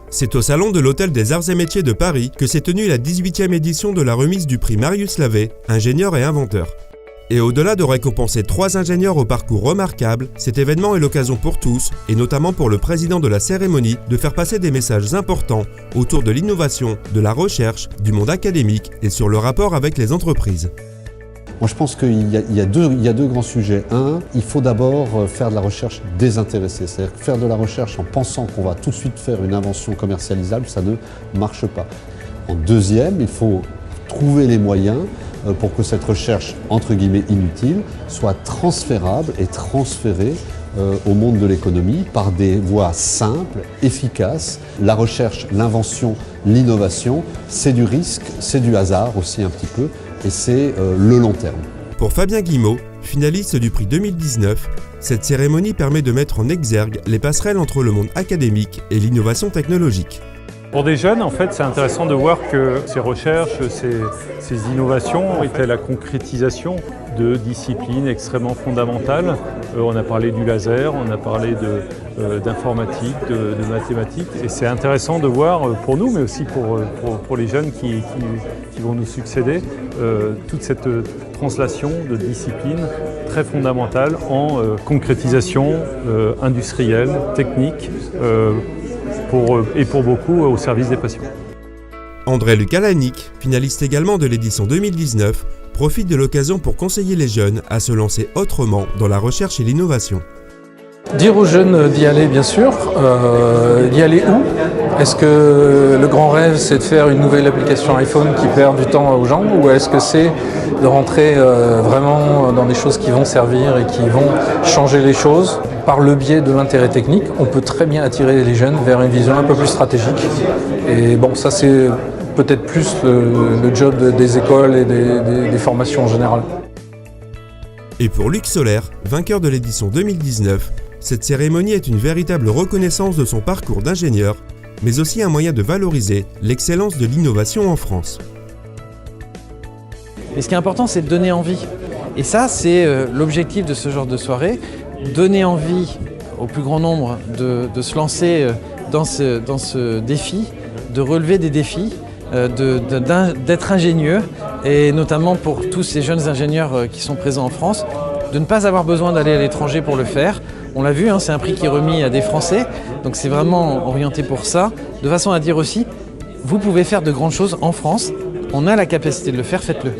C'est au Salon de l'Hôtel des Arts et Métiers de Paris que s'est tenue la 18e édition de la remise du prix Marius Lavet, ingénieur et inventeur. Et au-delà de récompenser 3 ingénieurs au parcours remarquable, cet événement est l'occasion pour tous, et notamment pour le président de la cérémonie, de faire passer des messages importants autour de l'innovation, de la recherche, du monde académique et sur le rapport avec les entreprises. Moi, je pense qu'il y a deux grands sujets. Un, il faut d'abord faire de la recherche désintéressée. C'est-à-dire que faire de la recherche en pensant qu'on va tout de suite faire une invention commercialisable, ça ne marche pas. En deuxième, il faut trouver les moyens pour que cette recherche, entre guillemets, inutile, soit transférable et transférée au monde de l'économie par des voies simples, efficaces. La recherche, l'invention, l'innovation, c'est du risque, c'est du hasard aussi un petit peu. Et c'est le long terme. Pour Fabien Guillemot, finaliste du prix 2019, cette cérémonie permet de mettre en exergue les passerelles entre le monde académique et l'innovation technologique. Pour des jeunes, en fait, c'est intéressant de voir que ces recherches, ces innovations étaient la concrétisation de disciplines extrêmement fondamentales. On a parlé du laser, on a parlé d'informatique, de mathématiques. Et c'est intéressant de voir pour nous, mais aussi pour les jeunes qui vont nous succéder, toute cette translation de disciplines très fondamentales en concrétisation industrielle, technique, et pour beaucoup au service des patients. André Lukalanic, finaliste également de l'édition 2019, profite de l'occasion pour conseiller les jeunes à se lancer autrement dans la recherche et l'innovation. Dire aux jeunes d'y aller, bien sûr. D'y aller où ? Est-ce que le grand rêve, c'est de faire une nouvelle application iPhone qui perd du temps aux gens, ou est-ce que c'est de rentrer vraiment dans des choses qui vont servir et qui vont changer les choses ? Par le biais de l'intérêt technique, on peut très bien attirer les jeunes vers une vision un peu plus stratégique. Et bon, ça c'est peut-être plus le job des écoles et des formations en général. Et pour Luc Solaire, vainqueur de l'édition 2019, cette cérémonie est une véritable reconnaissance de son parcours d'ingénieur, mais aussi un moyen de valoriser l'excellence de l'innovation en France. Et ce qui est important, c'est de donner envie. Et ça, c'est l'objectif de ce genre de soirée, donner envie au plus grand nombre de se lancer dans ce défi, de relever des défis, d'être ingénieux, et notamment pour tous ces jeunes ingénieurs qui sont présents en France, de ne pas avoir besoin d'aller à l'étranger pour le faire. On l'a vu, c'est un prix qui est remis à des Français, donc c'est vraiment orienté pour ça, de façon à dire aussi, vous pouvez faire de grandes choses en France, on a la capacité de le faire, faites-le.